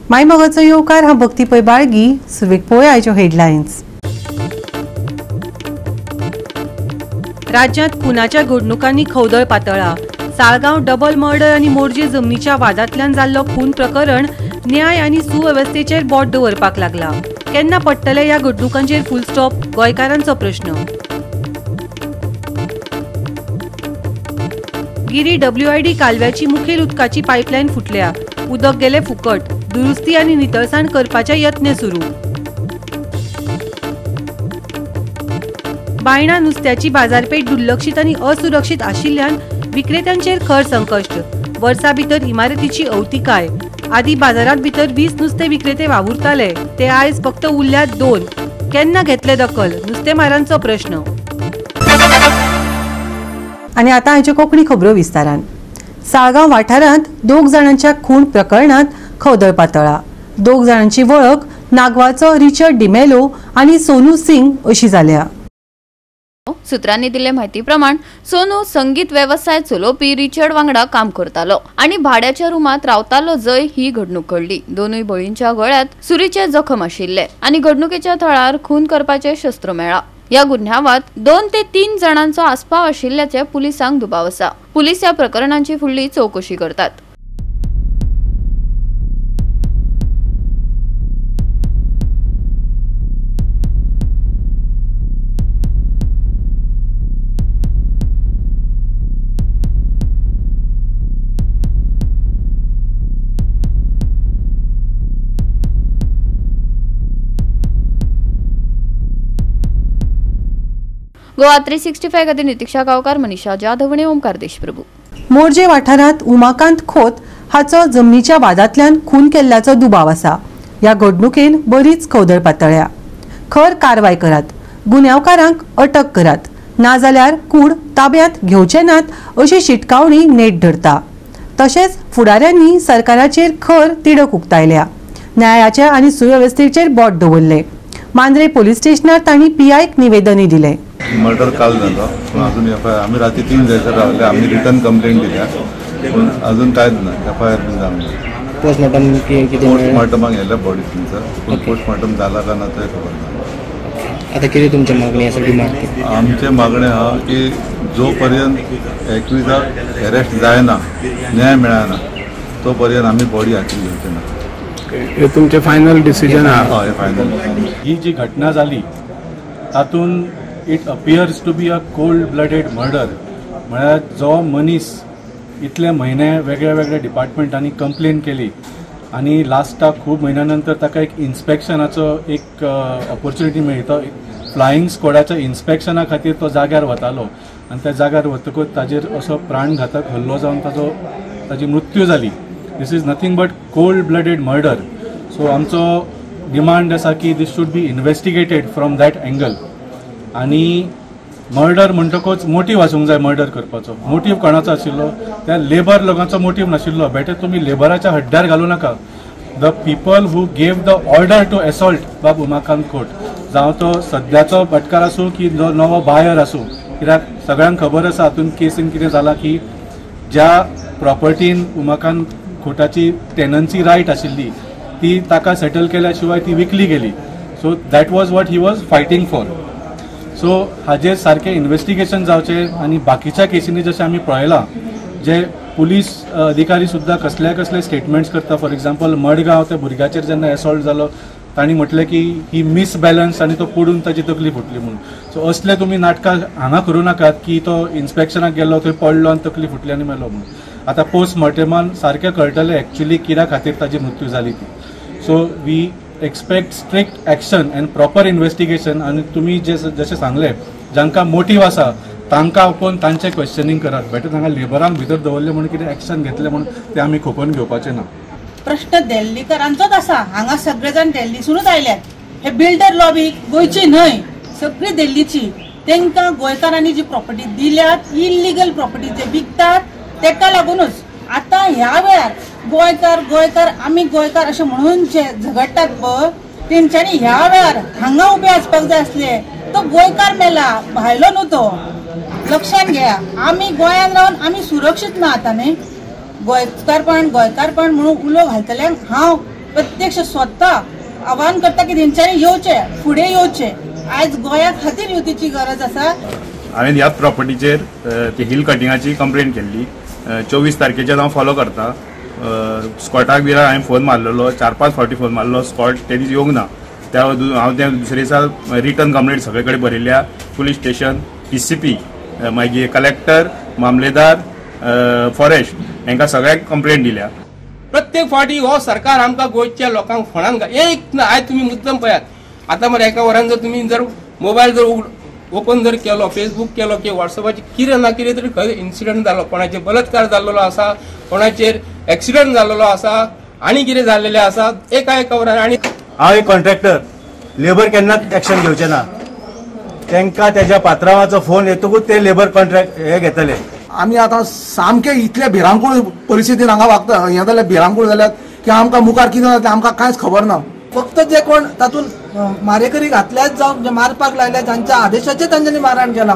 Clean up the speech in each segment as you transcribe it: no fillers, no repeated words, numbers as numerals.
मायमोगाचो येवकार हा भक्तीपय बाळगी. सुरवेक पळोवया आयच्यो हेडलायन्स. राज्यांत खुनाच्या घडणुकांनी खवदळ पातळ्ळा. साळगांव डबल मर्डर आनी मोरजे जमनीच्या वादांतल्यान जाल्लो खून प्रकरण न्याय आनी सुवेवस्थेचेर बोट दवरपाक लागला. केन्ना पडटले ह्या घडणुकांचेर फुल स्टॉप? गोंयकारांचो प्रश्न. गिरी WID कालव्याची मुखेल उदकाची पायपलायन फुटल्या. उदक गेले फुकट. दुरुस्ती आनी नितळसाण करपाचे यत्न सुरू. बायणा नुस्त्याची बाजारपेठ दुर्लक्षीत आनी असुरक्षीत आशिल्ल्यान विक्रेत्यांचेर खर संकश्ट. वर्सा भितर इमारतीची अवतिकाय. आदी बाजारात भितर 20 नुस्ते विक्रेते वावुरताले, ते आयज फक्त उरल्यात 2. केन्ना घेतले दखल? नुस्तेमारांचो प्रश्न. आनी आतां हाच्यो कोंकणी खबरो विस्तारान. साळगांव वाठारांत 2 जाणांच्या खून प्रकरणात खवदळ पातळ्ळा. 2 जाणांची वळख नागवाचो रिचर्ड डिमेलो आनी सोनू सिंग अशी जाल्या. सुत्रांनी दिले माहिती प्रमाण सोनू संगीत व्यवसाय चलोवपी रिचर्ड वांगडा काम करतालो आणि भाड्याच्या रूमात रावतालो जय ही घडणूक घडली. दोनूय बळींच्या गळ्यात सुरीचे जखम आशिल्ले आणि घडणुकेच्या थळार खून करपाचे शस्त्र मेळ्ळा. या गुन्ह्यावात 2 ते 3 जणांचो आस्पाव आशिल्ल्याचे पुलिसांक दुबाव आसा. पुलीस या प्रकरणांची फुडली चौकशी करतात. गोवा 365 खातीर नितीक्षा गांवकार, मनीषा जाधव आनी ओमकार देशप्रभू. मोरजे वाठारांत उमाकांत खोत हाचो जमनीच्या वादांतल्यान खून केल्ल्याचो दुबाव आसा. ह्या घडणुकेन बरीच खवदळ पातळ्ळ्या. खर कारवाय करात. गुन्यांवकारांक अटक करात. नाजाल्यार कूड ताब्यांत घेवचे नात अशी शिटकावणी नेट धरता. तशेंच फुडाऱ्यांनी सरकाराचेर खर तिडक उक्तायल्या. न्यायाच्या आनी सुवेवस्थेचेर बोट दवरले. मांद्रे पोलीस स्टेशनार तांणी PIक निवेदनय दिलें. मर्डर काल जालो पण अजून आम्ही रात्री 3 दिवस रावले. आम्ही रिटर्न कंप्लेंट दिल्या पण अजून कांयच ना. FIR बीन जावना. पोस्टमॉर्टमाक गेल्या बॉडी तुमचं पण पोस्टमॉर्टम जाला का ना ते खबर ना. आता किती तुमच्या मागणी यासाठी मागते? आमचे मागणे हा की जो पर्यंत 21 अरेस्ट जायना, न्याय मेळना तो पर्यंत आम्ही बॉडी हाती घेवचे ना. हे तुमचे फायनल डिसिजन आहा? हय फायनल. ही जी घटना जाली तातून it appears to be a cold blooded murder. म्हळ्यार जो मनीस इतले म्हयने वेगळ्या वेगळ्या डिपार्टमेंटांनी कंप्लेन केली आणि लास्टाक खूब म्हयन्यानंतर ताका एक इन्स्पेक्शनाचो एक ऑपॉर्च्युनिटी मेळ्ळी. तो फ्लायिंग स्क्वॉडाच्या इन्स्पेक्शना खातीर तो जाग्यार वतालो आणि त्या जाग्यार वतकूच ताजेर असो प्राणघातक हल्लो जावन ताजी मृत्यू जाली. This is nothing but cold blooded murder. So आमचो डिमांड आसा की this should be investigated from that angle. आणि मर्डर म्हणटकूच मोटीव आसूंक जाय. मर्डर करपाचो मोटीव कोणाचो आशिल्लो? त्या लेबर लोकांचो मोटीव नाशिल्लो. बेटर तुमी लेबराच्या हड्ड्यार घालूं नाका. The people who gave the order to assault बाब उमाकांत खोत, जावं तो सद्याचो भटकार आसूं की जो नवो बायर आसूं. कित्याक सगळ्यांक खबर आसा हातून केसीन कितें जालां की ज्या प्रॉपर्टीन उमाकांत खोटाची टेनन्सी रायट आशिल्ली ती ताका सेटल केल्या शिवाय ती विकली गेली. So that was what he was fighting for. So हाजेर सारकें इन्व्हेस्टिगेशन जावचें. आनी बाकीच्या केसींनी जशें आमी पळयलां जे पुलीस अधिकारी सुद्दां कसले स्टेटमेंट्स करता. फॉर एक्झाम्पल मडगांव त्या भुरग्याचेर जेन्ना एसॉल्ट जालो तांणी म्हटलें की ही मिसबॅलन्स आनी तो पडून ताची तकली फुटली म्हणून. सो असले तुमी नाटकां हांगा करूं नाकात की तो इन्स्पेक्शनाक गेलो थंय पडलो आनी तकली फुटली आनी मेलो म्हणून. आतां पोस्टमॉर्टमान सारकें कळटलें एक्चुअली कित्या खातीर ताची मृत्यू जाली ती. So we expect strict action and proper investigation. आणि तुम्ही जसे सांगले जांकां मोटीव आसा तांकां आपोवन तांचें क्वेश्चनिंग करात. बेटर तांकां लेबरांक भितर दवरले म्हणून कितें एक्शन घेतले म्हणून ते आमी खोपोवन घेवपाचें ना. प्रश्न दिल्लीकरांचोच आसा. हांगा सगळे जाण दिल्लीसूनच आयल्यात. हे बिल्डर लॉबी गोंयची न्हय, सगळी दिल्लीची. तांकां गोंयकारांनी जी प्रॉपर्टी दिल्यात इल्लीगल प्रॉपर्टी जे विकतात तेका लागूनच आता ह्या वेळार गोंयकार आमी गोंयकार अशें म्हणून जे झगडटात पळय तेंच्यांनी ह्या वेळार हांगा उबे आसपाक जाय आसले. तो गोंयकार मेला, भायलो न्हू तो. लक्षात घ्या. आमी गोंयांत रावन आमी सुरक्षीत ना आता न्ही. गोंयकारपण म्हणून उलो घालतल्यांक हांव प्रत्यक्ष स्वतः आवाहन करता की तेंच्यांनी येवचे, फुडें येवचे. आज गोंया खातीर युतीची गरज आसा. हांवें ह्याच प्रॉपर्टीचेर ती हिल कटिंगाची कंप्लेंट केल्ली. 24 तारखेचेर हांव फॉलो करता. स्कॉटाक बी हांवें फोन मारलेलो, 4-5 फावटी फोन मारलो. स्कॉट ते दीस येवंक ना. हांव त्या दुसरे दिसा रिटर्न कंप्लेंट सगळे कडेन बरयल्या. पुलीस स्टेशन, PCP, मागीर कलेक्टर, मामलेदार, फॉरेस्ट हांकां सगळ्यांक कंप्लेंट दिल्या. प्रत्येक फावटी हो सरकार आमकां गोंयच्या लोकांक फोणान एक आयज तुमी मुद्दम पळयात. आतां मरे एका वरान जर तुमी जर मोबायल जर ओपन जर केलो, फेसबुक केलो की व्हॉट्सअपाचेर कितें ना कितें तरी खंय इन्सिडंट जालो, कोणाचेर बलात्कार जाल्लो आसा, कोणाचेर एक्सिडंट जाल्लो आसा, आनी कितें जाल्लेलें आसा एका वरान. आनी हांव एक कॉन्ट्रॅक्टर, लेबर केन्नाच एक्शन घेवचे ना. तांकां तेज्या पात्रांवाचो फोन येतकूच ते लेबर कॉन्ट्रॅक्ट हे घेतले. आमी आतां सामके इतले भिरांकूळ परिस्थितीन हांगा वागता हें जाल्यार भिरांकूळ जाल्यात की आमकां मुखार कितें जाता तें आमकां कांयच खबर ना. फक्त जे कोण तातूंत मारेकरी घातल्यात जावं जे मारपाक लायल्या जांच्या आदेशाचेर तांच्यांनी मारहाण केला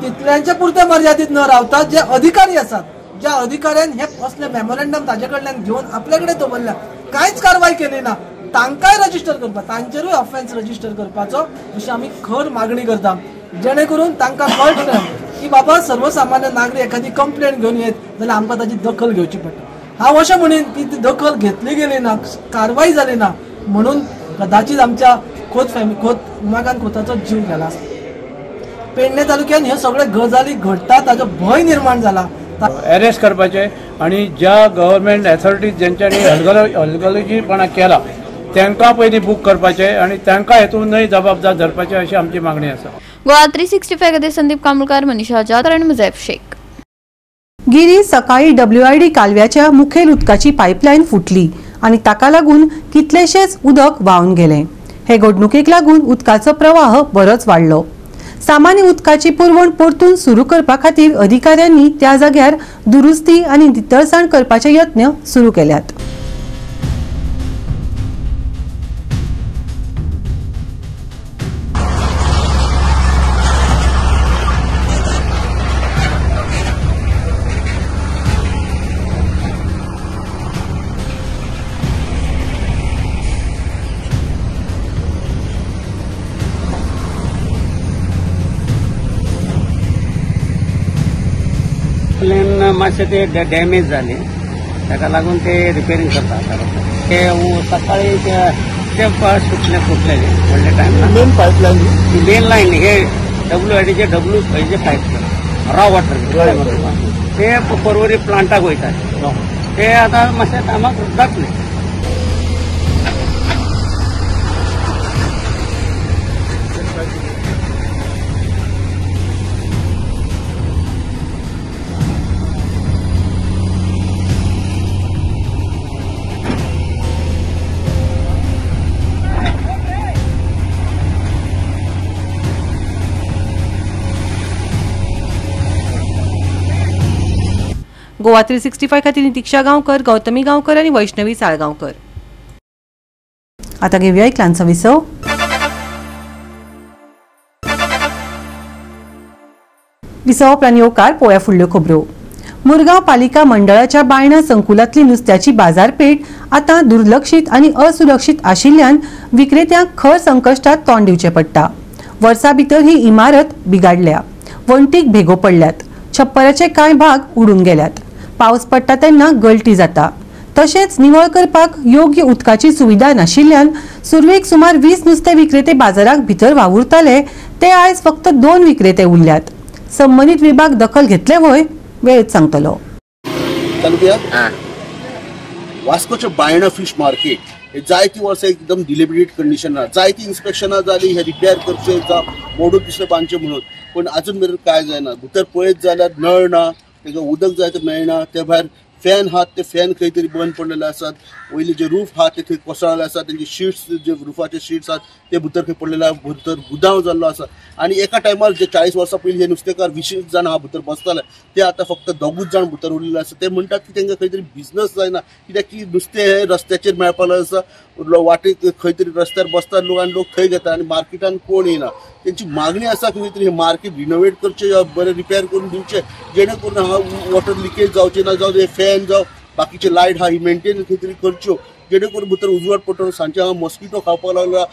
तितल्यांचे पुरते मर्यादीत न रावता जे अधिकारी आसात, ज्या अधिकाऱ्यान हे असले मेमोरेंडम ताजे कडल्यान घेवन आपले कडेन दवरल्या, कांयच कारवाय केली ना. तांकांय रजिस्टर करपाक, तांचेरूय ऑफेन्स रजिस्टर करपाचो अशी आमी खर मागणी करता. जेणे करून तांकां कळटलें की बाबा सर्वसामान्य नागरीक एखादी कंप्लेंट घेवन येत जाल्यार आमकां ताची दखल घेवची पडटा. हांव अशें म्हणीन की ती दखल घेतली गेली ना, कारवाय जाली ना, म्हणून कदाचित आमच्या खोत उमाकांत खोताचो जीव गेला. पेडणे तालुक्यात हे सगळे गजाली घडटा ताजो भंय निर्माण जाला. अरेस्ट करपाचे आणि ज्या गव्हर्नमेंट अथॉरिटीज ज्यांच्यानी हलगर्जीपणा केला तांकां पयलीं बूक करपाचे आणि तांकां हेतून नय जबाबदार धरपाचे अशी आमची मागणी आसा. गोवा 365 खातीर संदीप कांबळकार, मनीषा जाधव आणि मुझैफ शेख. गिरी सकाळी WID कालव्याच्या मुखेल उदकाची पायपलायन फुटली आणि ताका लागून कितलेशेच उदक व्हांवन गेले. हे घडणुकेक लागून उदकाचो प्रवाह बरोच वाडलो. सामान्य उदकाची पुरवण परतून सुरू करपा खातीर अधिकाऱ्यांनी त्या जाग्यार दुरुस्ती आणि नितळसाण करपाचे यत्न सुरू केल्यात. प्लेन मातशें ते डॅमेज जाले ताका लागून ते रिपेरिंग करता. ते सकाळी ते सुटले फुटलेले व्हडले time. Main pipeline, main line हे WIDचे पायप रॉ वॉटर ते पर्वरी प्लांटाक वयता. ते आतां मातशें टायमाक जातले. गोवा 365 खातीर नितीक्षा गांवकर, गौतमी गांवकर आणि वैष्णवी साळगांवकर. आता घेऊया एक ल्हानसो विसव. विसव उपरांत येवकार पळोवया फुडल्यो खबरो. मुरगांव पालिका मंडळाच्या बायणा संकुलातली नुस्त्याची बाजारपेठ आता दुर्लक्षित आणि असुरक्षित आशिल्ल्यान विक्रेत्यांक खर संकश्टात तोंड दिवचें पडटा. वर्सा भितर ही इमारत बिगाडल्या, वणटीक भेगो पडल्यात, छप्पराचे कांय भाग उडून गेल्यात. पावस पडटा तेन्ना गळटी जाता. तशेंच निवळ करपाक योग्य उदकाची सुविधा नाशिल्ल्यान सुरवेक सुमार 20 नुस्तें विक्रेते बाजाराक भितर वावुरताले ते आयज फक्त 2 विक्रेते उरल्यात. संबंधीत विभाग दखल घेतले वय वेळच सांगतलो. वास्कोचे बायणा फिश मार्केट हे जायती वर्सां एकदम डिलिबरेट कंडिशनां, जायती इन्स्पेक्शनां जाली हे रिपेर करचे मोडून दुसरे बांदचे म्हणून, पण अजून मेरेन काय जायना. भितर पळयत जाल्यार नळ ना, ताका उदक जाय तें मेळना. ते भायर फॅन आहात ते फॅन खंय तरी बंद पडलेले आसात. वयले जे रूफ आहात ते थंय कोसळ्ळेले आसात. तेंचे शीट्स जे रुफाचे शीट्स आहात ते भितर खंय पडलेले, भितर गुदांव जाल्लो आसा. आनी एका टायमार जे 40 वर्सां पयलीं हे नुस्तेकार 20 जाण हांगा भितर बसताले ते आतां फक्त 2 जाण भितर उरलेले आसा. ते म्हणटात की तांकां खंय तरी बिझनस जायना, कित्याक की नुस्तें हे रस्त्याचेर मेळपाक आसा. वाटेक खंय तरी रस्त्यार बसतात लोक आनी लोक थंय घेतात आनी मार्केटान कोण येना. त्यांची मागणी आसा की खंय तरी हे मार्केट रिनोवेट करचे, बरें रिपेर करून दिवचे, जेणे करून हांगा वॉटर लिकेज जावचे ना, जावं हे फॅन जावं बाकीचे लायट हा ही मेंटेन खंय तरी करच्यो. जेणे करून भितर उजवाड पडटलो सांजचे हांगा मॉस्किटो खावपाक लागला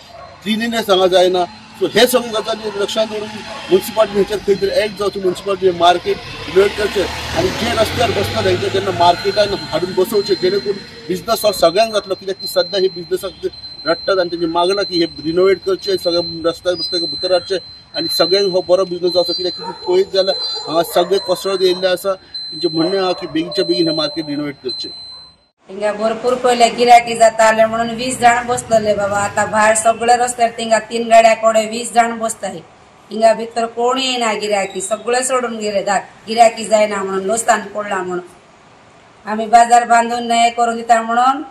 क्लिनिनेस हांगा जायना सो हे सगळे गजाली लक्षांत दवरून म्युन्सिपाल्टी हेचेर खंय तरी एक्ट जावचो म्युन्सिपाल्टी मार्केट रिनोवेट करचे आनी जे रस्त्यार बसतात हेंचे तेन्ना मार्केटान हाडून बसोवचे जेणे करून बिजनस सगळ्यांक जातलो कित्याक की सद्या हे बिजनसाक रडटात आनी तेंची मागणा की हे रिनोवेट करचे सगळे रस्त्यार बसता भितर हाडचे आनी सगळ्यांक हो बरो बिजनस जावचो कित्याक की पळयत जाल्यार हांगा सगळे कोसळत येयल्ले आसा तेंचें म्हणणें आहा की बेगीच्या बेगीन हे मार्केट रिनोवेट करचे हिंगा भरपूर पहिले गिरायकी जाताले म्हणून 20 जाण बसतले बाबा आता भायर सगळे रस्त्यार तिंगा 3 गाड्या कोडे 20 जाण बसताय हिंगा भितर कोणी येना गिरायकी सगळे सोडून गेले गिरायकी जायना म्हणून लोस्तान पडला म्हणून आम्ही बाजार बांधून नये करून दिता म्हणून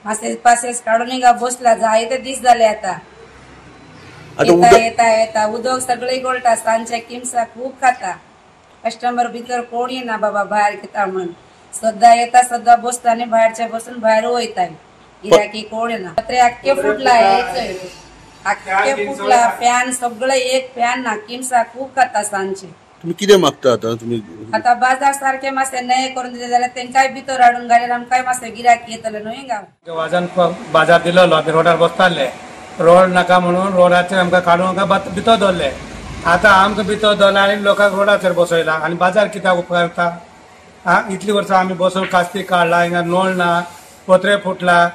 मासे पासेस काढून हिंगा बसला जायते दीस जाले आता येता येता उदक सगळे गळटा सांजचे किमसा खूप खाता कस्टमर भितर कोण येना बाबा भायर घेता म्हणून सद्दा येता सद्दा बसता आणि भायरच्या बसून भायर वयता गिरायकी कोण येना पत्रे आख्खे फुटला आख्खे फुटला फॅन सगळे एक फॅन ना किमसा खूप खाता सांजचे तुम्ही कितें मागता आता तुम्ही आता बाजार सारखे मासे नये करून दिले जाल्यार तेंकाय भितर हाडून घाल्यार आमकांय मासे गिरायकी येतले न्हय गांव वाजान बाजार दिलो आमी रोडार बसताले रोड नाका म्हणून रोडाचेर आमकां काडून भितर दवरले आता आमकां भितर दवरला आनी लोकांक रोडाचेर बसयला आनी बाजार कित्याक उपकारता इतली वर्सां आमी बसून कास्ती काडला हिंगा नळ ना पत्रे फुटला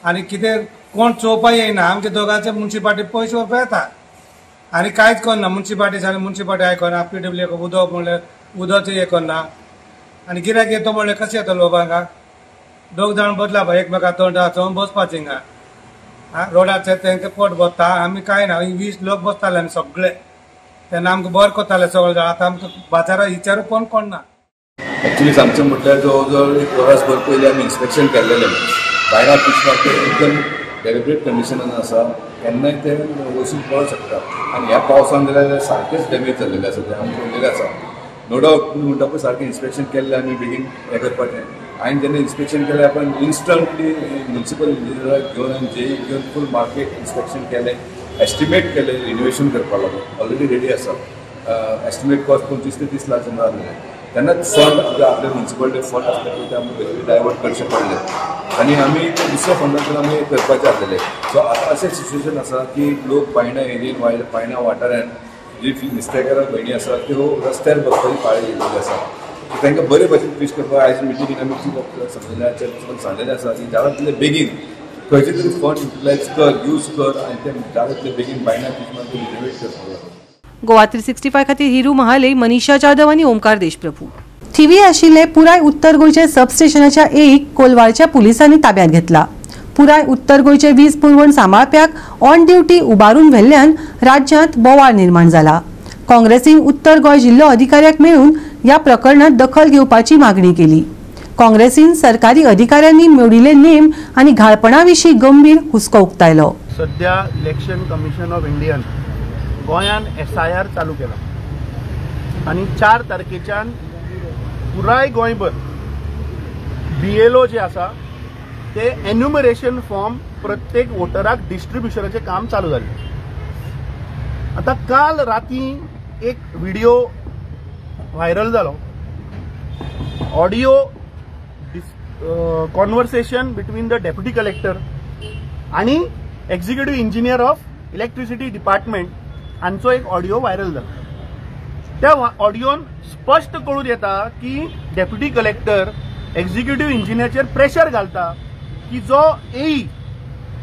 आनी कितें कोण चोवपाक येयना आमच्या दोगांचे म्युन्सिपाल्टी पयशे व्हरपाक येता आनी कांयच करना म्युन्सिपाल्टी आयकना PWA उदक म्हणल्यार उदकचें हें करना आनी गिरायक येतो म्हणल्यार कशें येतलो बाबा हांगा दोग जाण बसला पळय एकमेकाक तोंड चोवन बसपाचें हिंगा रोडाचेर तेंकां पोट भरता आमी कांय ना 20 लोक बसताले आमी सगळे तेन्ना आमकां बरें करताले सगळे जाण आतां आमकां बाजारात विचारूंक कोण ना एक्चुअली सांगचें म्हटल्यार जवळ जवळ 1 वरासभर पयलीं आमी इन्स्पेक्शन केल्लेलें भायरा फिश मार्केट एकदम डेलिब्रेट कंडिशनान आसा केन्नाय ते वचून पळोवंक शकता आनी ह्या पावसान जाल्यार सारकेंच डॅमेज जाल्लेलें आसा तें आमी पळयलेलें आसा नो डावट तुमी म्हणटा पळय सारकें इन्स्पेक्शन केल्लें आमी बेगीन हें करपाचें हांवें जेन्ना इन्स्पेक्शन केलें आपण इन्स्टंटली म्युन्सिपल इंजिनियराक घेवन आनी जेई घेवन फूल मार्केट इन्स्पेक्शन केलें एस्टिमेट केलें रिनोवेशन करपा लागून ऑलरेडी रेडी आसा एस्टिमेट कॉस्ट 25 ते 30 लाख सुमार जालें तेन्नाच फंड आपल्या म्युन्सिपाल्टी फंड आसता ते आमकां डायवर्ट करचें पडलें आनी आमी दुसऱ्या फंडांतल्यान आमी करपाचें आसलेलें सो आतां अशें सिच्युएशन आसा की लोक बायणा एरियेन बायणा वाठारान जी नुस्तेकारां भयणी आसा त्यो रस्त्यार बसपाची पाळी येयल्ली आसा तांकां बरे भशेन फीश करपाक आयज मिटिंगेन आमी समजल्याचें सांगलेलें आसा की जाता तितले बेगीन खंयचे तरी फंड युटिलायज कर यूज कर आनी ते जाता तितले बेगीन बायणा फीश मार्केट रिनोवेट करपाक लागून गोवा 365 खातीर हिरू महाले मनीषा जाधव आनी ओमकार देशप्रभू थिवी आशिल्ले पुराय उत्तर गोंयच्या सबस्टेशनाच्या एक कोलवाळच्या पुलिसांनी ताब्यात घेतला पुराय उत्तर गोंयचे वीज पुरवण सांबाळप्याक ऑन ड्युटी उबारून व्हेल्ल्यान राज्यांत बोवाळ निर्माण जाला काँग्रेसीन उत्तर गोंय जिल्लो अधिकाऱ्याक मेळून ह्या प्रकरणात दखल घेवपाची मागणी केली काँग्रेसीन सरकारी अधिकाऱ्यांनी मोडिल्ले नेम आनी घाळपणा-विशीं गंभीर हुस्को उक्तायलो सध्या इलेक्शन कमिशन ऑफ इंडियान गोंयान SIR चालू केला आणि 4 तारखेच्यान पुराय गोंयभर BLO जे आसा ते एन्युमरेशन फॉर्म प्रत्येक वोटराक डिस्ट्रीब्युशनाचे काम चालू जाले आता काल राती एक व्हिडिओ व्हायरल जालो audio conversation between the deputy collector आणि executive engineer of electricity department हांचो एक ऑडिओ व्हायरल जाला त्या ऑडिओन स्पष्ट कळून येता की डेप्युटी कलेक्टर एक्झिक्युटिव्ह इंजिनियरचेर प्रेशर घालता की जो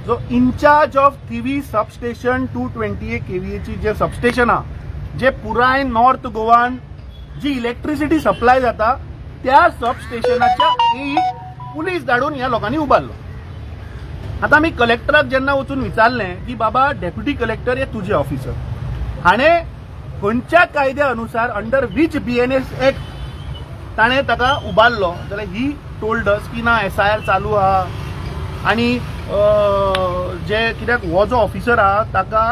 जो incharge of Thivim substation 228 kVA ची जे सबस्टेशन आहा जे पुराय नॉर्थ गोवान जी इलेक्ट्रिसिटी सप्लाय जाता त्या सबस्टेशनाच्या पुलीस धाडून ह्या लोकांनी उबारलो आता मी कलेक्टराक जेन्ना वचून विचारलें की बाबा डेप्युटी कलेक्टर हे तुझे ऑफिसर हाणें खंयच्या कायद्या अनुसार अंडर वीच BNS एक्ट ताणें ताका उबारलो जाल्यार ही टोल्ड अस की ना SIR चालू आहा आनी जे कित्याक हो जो ऑफिसर आहा ताका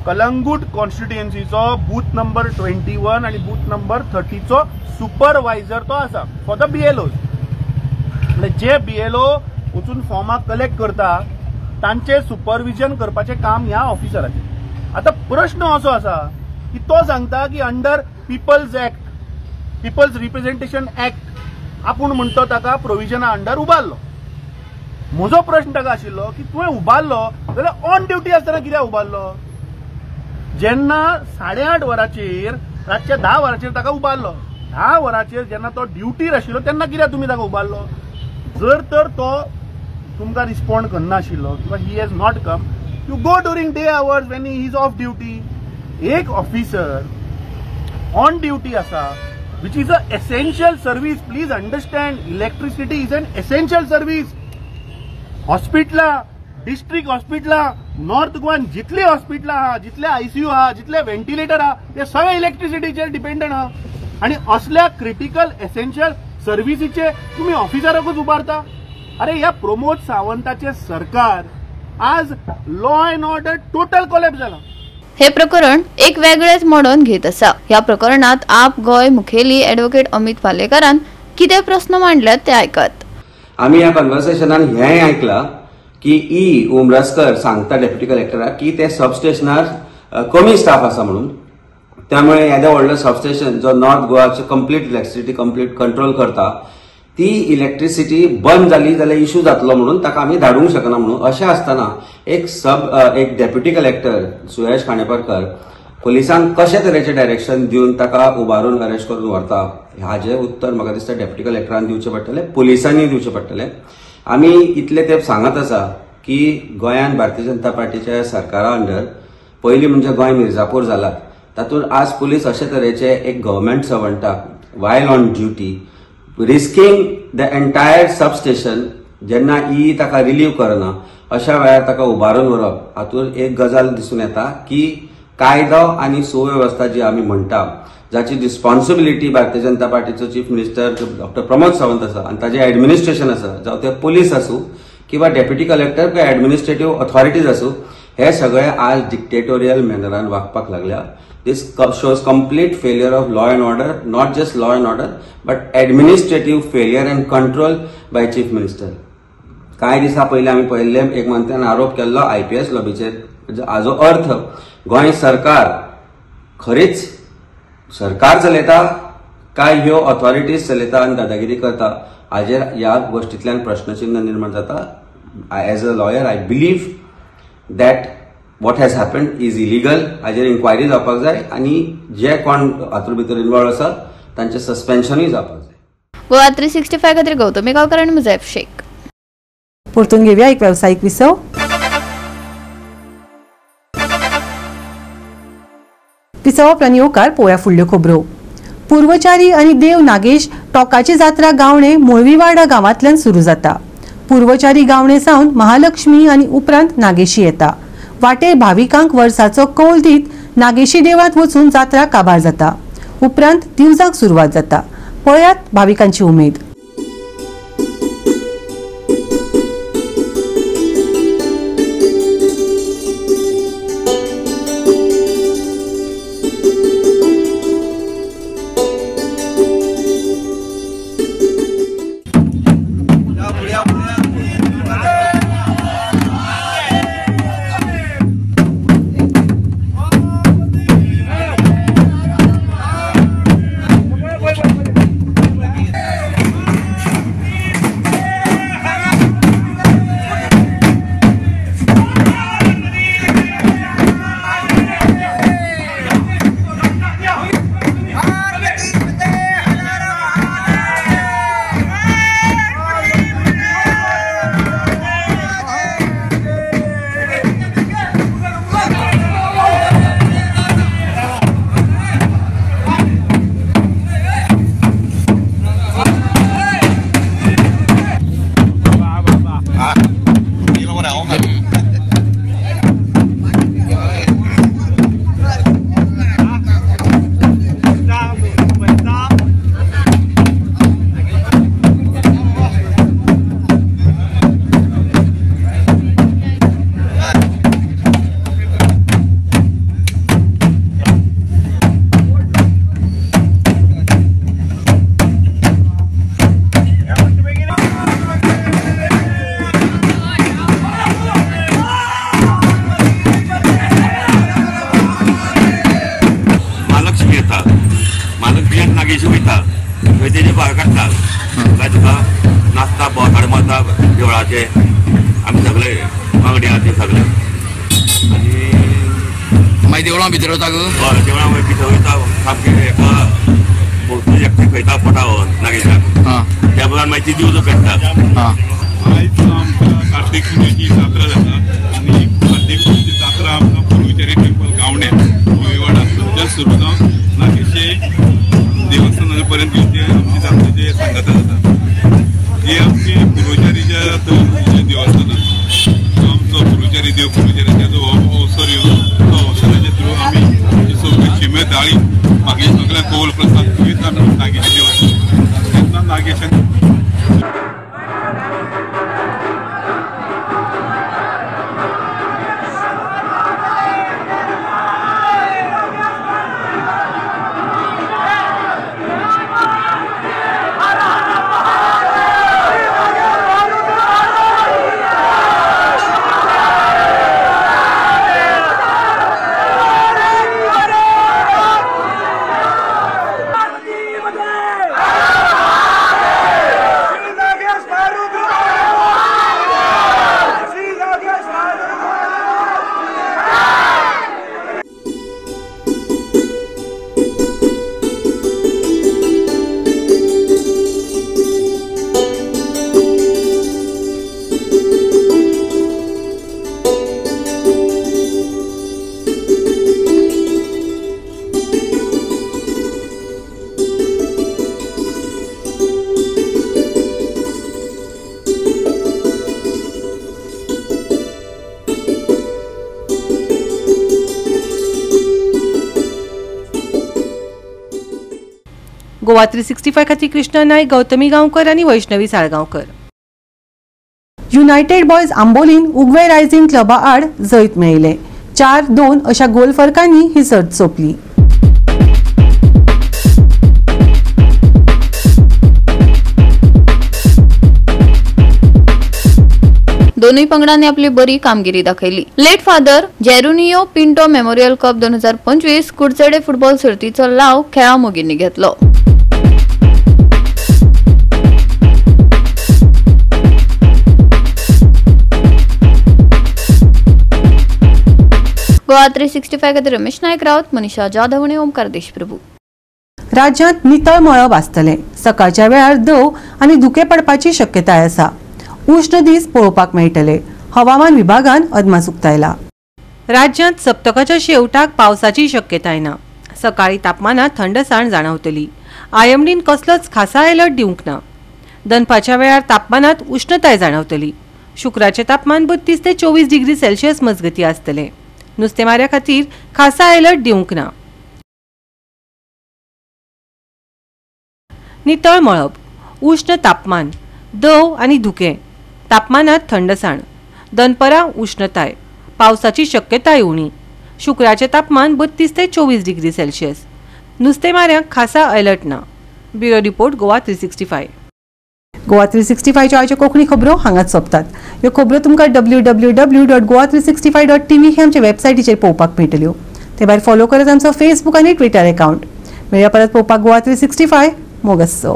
कलंगूट कॉन्स्टिट्युएन्सीचो बूथ नंबर 21 आनी बूथ नंबर 30 चो सुपरवायझर तो आसा फॉर द BLOs म्हणजे जे BLO वचून फॉर्मां कलेक्ट करता तांचे सुपरविजन करपाचें काम ह्या ऑफिसराचें आता प्रश्न असो आसा की तो सांगता की under people's act people's representation act आपूण म्हणतो ताका प्रोविजना अंडर उबारलो म्हजो प्रश्न ताका आशिल्लो की तुवें उबारलो जाल्यार ऑन ड्युटी आसतना कित्याक उबारलो? जेन्ना 8:30 वरांचेर रातच्या 10 वरांचेर ताका उबारलो, 10 वरांचेर जेन्ना तो ड्युटीर आशिल्लो तेन्ना कित्याक तुमी ताका उबारलो? जर तर तो तुमकां रिस्पॉन्ड करना आशिल्लो किंवा he has not come, you go during day hours when he is of duty. एक ऑफिसर ऑन ड्युटी आसा which is a essential service. Please understand, electricity is an essential service. हॉस्पिटलां, डिस्ट्रिक्ट हॉस्पिटलां, north गोवान जितली हॉस्पिटलां आहा, जितले ICU आहा, जितले व्हेंटिलेटर आहा, ते सगळे इलेक्ट्रिसिटीचेर डिपेंडंट आहा. आणि असल्या क्रिटिकल एसेन्शियल सर्व्हिसीचे तुम्ही ऑफिसराकूच उबारता. अरे ह्या प्रमोद सावंताचे सरकार आज law and order total collapse जाला. हे प्रकरण एक वेगळेच मोडून घेत आसा. ह्या प्रकरणात आप गोय मुखेली ॲडव्होकेट अमित पालेकरान कितें प्रश्न मांडल्यात ते आयकात. आम्ही ह्या कन्वर्सेशनान हेंय आयकलां की उमरासकर सांगता डेप्युटी कलेक्टराक की ते सबस्टेशनार कमी स्टाफ आसा म्हणून, त्यामुळे येदे व्हडलो सबस्टेशन जो नॉर्थ गोवाचे कंप्लीट इलेक्ट्रिसिटी कंप्लीट कंट्रोल करता, ती इलेक्ट्रिसिटी बंद जाली जाल्यार इश्यू जातलो म्हणून ताका आमी धाडूंक शकना म्हणून. अशें आसतना एक डेप्युटी कलेक्टर सुयश खांडेपारकर पुलिसांक कशे तरेचे डायरेक्शन दिवन ताका उबारून अरेस्ट करून व्हरता, हाजे उत्तर म्हाका दिसता डेप्युटी कलेक्टरान दिवचें पडटलें, पुलिसांनी दिवचें पडटलें. आमी इतले तेंप सांगत आसा की गोंयान भारतीय जनता पार्टीच्या सरकारा अंडर पयलीं म्हणजे गोंय मिर्जापूर जालात, तातूंत आज पुलीस अशे तरेचे एक गव्हर्मेंट सर्वंटाक while on duty risking the entire substation जेन्ना ताका रिलीव करना अशा वेळार ताका उबारून व्हरप, हातूंत एक गजाल दिसून येता की कायदो आनी सुवेवस्था जी आमी म्हणटा, जाची रिस्पॉन्सिबिलिटी भारतीय जनता पार्टीचो chief minister doctor Pramod Sawant आसा आनी ताजें एडमिनिस्ट्रेशन आसा, जावं ते पुलीस आसूं किंवा डेप्युटी कलेक्टर किंवा एडमिनिस्ट्रेटिव्ह ऑथॉरिटीज आसूं, हे सगळे आज डिक्टेटोरियल मॅनरान वागपाक लागल्या. This shows complete failure of law and order, not just law and order but administrative failure and control by chief minister. कांय दिसा पयलीं आमी पळयल्लें एक मंत्र्यान आरोप केल्लो IPS लॉबीचेर, हाजो अर्थ गोंय सरकार खरेंच सरकार चलयता काय ह्यो ऑथॉरिटीज चलयता आनी दादागिरी करता, हाजेर ह्या गोष्टींतल्यान प्रश्नचिन्ह निर्माण जाता. As a lawyer I believe that what has happened is illegal. हाजेर इन्क्वायरी जावपाक जाय आनी जे कोण हातूंत भितर इन्वॉल्व आसा तांचें सस्पेन्शनूय जावपाक जाय. गोवा 365 खातीर गौतमी गांवकर आनी मुझैफ शेख. परतून घेवया एक व्यावसायिक विसव. विसवांतल्यान येवकार पळोवया फुडल्यो खबरो. पूर्वचारी आनी देव नागेश टोकाची जात्रा गावणे मुळवीवाडा गांवांतल्यान सुरू जाता. पूर्वचारी गावणे सावन महालक्ष्मी आनी उपरांत नागेशी येता. वाटेर भाविकांक वर्साचो कौल दीत नागेशी देवळांत वचून जात्रा काबार जाता. उपरांत दिवजाक सुरवात जाता. पळयात भाविकांची उमेद. नाचता बोवाळ मारता देवळाचे सगळे वांगडी आहा ते सगळे आनी मागीर देवळां भितर वता गो हय देवळां भितर वयता सामकें हेका भोंवतणी एकटें खंयता पटावर नागेशाक त्या प्रमाण मागीर ती दिवजो पेट्टा आयज आमकां कार्तिक पुजेची जात्रा जाता आनी कार्तिक पुजेची जात्रा आमकां पुर्विचेरी टेंपल गावण्यां गोंयवाडा थंयच्यान सुरू जावन नागेशे देवस्थाना पर्यंत घेवचे आमची जात्रेचे सांगता जाता जी आमची पुर्वचारीच्या देवस्थान आमचो पुर्वचारी देव पुर्वचारी तेजो अवसर येवन तो अवसराच्या थ्रू आमी सगळी शिमे दाळी मागीर सगळ्या कौल प्रसाद घेता नागेशे देवस्थान तेन्ना नागेशान गोवा 365 खातीर कृष्ण नायक, गौतमी गांवकर आनी वैष्णवी साळगांवकर. युनायटेड बॉयज आंबोलीन उगवे रायझिंग क्लबा आड जैत मेळयले. 4-2 अशा गोल फरकांनी ही सर्त सोंपली. दोनूय पंगडांनी आपली बरी कामगिरी दाखयली. Late father Jeronio Pinto memorial cup 2025 Kudchade football सर्तीचो लाव खेळा मोगींनी घेतलो. गोवा 365 खातीर रमेश नायक रावत, मनीषा जाधव आनी ओमकार देशप्रभू. राज्यांत नितळ मळब आसतले. सकाळच्या वेळार दव आनी धुके पडपाची शक्यताय आसा. उष्ण दीस पळोवपाक मेळटले. हवामान विभागान अदमास उक्तायला. राज्यांत सप्तकाच्या शेवटाक पावसाची शक्यताय ना. सकाळी तापमानात थंडसाण जाणवतली. आयएमडीन कसलोच खासा अलर्ट दिवंक ना. दनपारच्या वेळार तापमानात उष्णताय जाणवतली. शुक्राचे तापमान 32 ते 24 डिग्री सेल्सियस मजगती आसतले. नुस्तेमाऱ्या खातीर खासा अलर्ट दिवंक ना. नितळ मळब, उष्ण तापमान, दव आनी धुके, तापमानात थंडसाण, दनपरां उष्णताय, पावसाची शक्यताय उणी. शुक्राचे तापमान 32 ते 24 डिग्री सेल्सियस. नुस्तेमाऱ्यांक खासा अलर्ट ना. Bureau report Goa 365. गोवा 365 च्यो आयच्यो कोंकणी खबरो हांगाच सोंपतात. ह्यो खबरो तुमकां www.goa365.tv हे आमचे वेबसायटीचेर पळोवपाक मेळटल्यो. ते भायर फॉलो करत आमचो फेसबूक आनी ट्विटर अकाउंट. मेळया परत पळोवपाक गोवा 365. मोगस्सो.